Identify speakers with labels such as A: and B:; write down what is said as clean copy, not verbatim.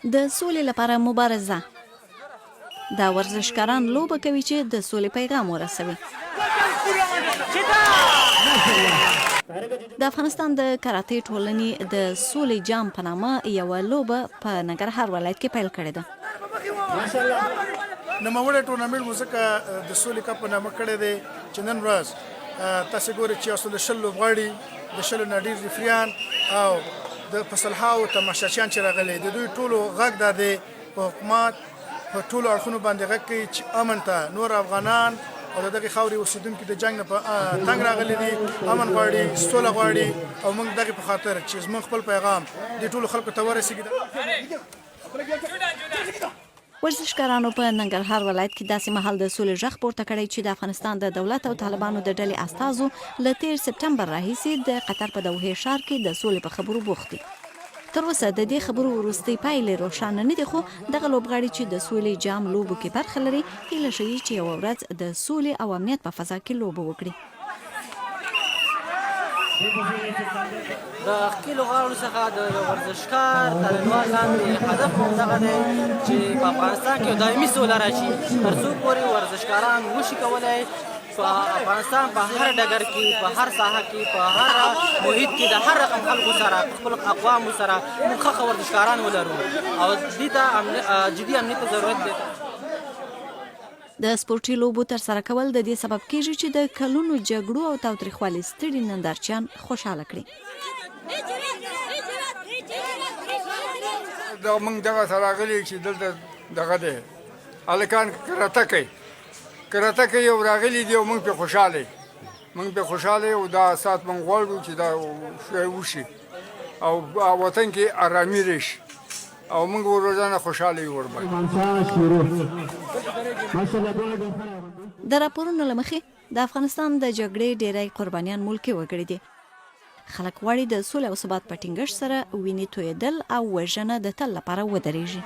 A: د سولې لپاره مبارزه. دا ورزشکاران لوبه کوي چې د سولې پیغام ورسوي. د افغانستان د کراټې ټولنې د سولې جام په نامه یوه لوبه په ننګرهار ولایت کې پیل کړې ده.
B: نوموړی ټورنمنټ مو ځکه د سولې کپ په نامه کړی دی چې نن ورځ تاسې ګورئ چې اصل د 100 لوبغاړي د 100 نه ډېر ریفریان او د فصلهاو تماشاچیان چې راغلي د دوی ټولو غږ دا دی په حکومت په ټولو اړخونو باندې غږ کوي چې امن ته نور افغانان او د دغې خاورې اوسېدونکي د جنګ نه په تنګ راغلي دي، امن غواړي، سوله غواړي او موږ دغې په خاطر چې زموږ خپل پیغام دې ټولو خلکو ته ورسېږي.
A: ورزشکارانو په ننګرهار ولایت کې داسې مهال د سولې غږ پورته کړی چې د افغانستان د دولت او طالبانو د ډلې استازو له 13 سپټمبر راهیسې د قطر په دوحې ښار کې د سولې په خبرو بوخت دي. تر اوسه د دې خبرو وروستۍ پایلې روښانه نه دي، خو دغه لوبغاړي چې د سولې جام لوبو کې برخه لري هیله ښیي چې یوه ورځ د سولې او امنیت په فضا کې لوبه وکړي.
C: د ښکېلو غاړو څخه د یو ورزشکار تلنوال لاندې هدف دغه دی چې په افغانستان کې دایمي سوله راشي، تر څو پورې ورزشکاران وشي کولی په افغانستان په هر ډګر کې، په هر ساحه کې، په هر محیط کې د هر رقم خلکو سره، په خپلو اقوامو سره موږ ښه ورزشکاران ولرو او دې ته جدي امنیت ته ضرورت دی.
A: د سپورټي لوبو ترسره کول د دې سبب کیږي چې د کلونو جګړو او تاوتریخوالي ستړي نندارچیان خوشحاله کړي.
D: دا موږ دغه راغلي چې دلته دغه دی هلکان کراته کوي او راغلي دي او موږ پرې خوشحاله یو. دا ساعت موږ غواړو چې دا شی وشي او وطن کې ارامي راشي او موږ روزانه خوشحاله یو.
A: د راپورونو له مخې د افغانستان د جګړې ډیری قربانیان ملکي وګړي دي. خلک غواړي د سولې او ثبات په ټینګښت سره وینې تویېدل او وژنه د تل لپاره ودرېږي.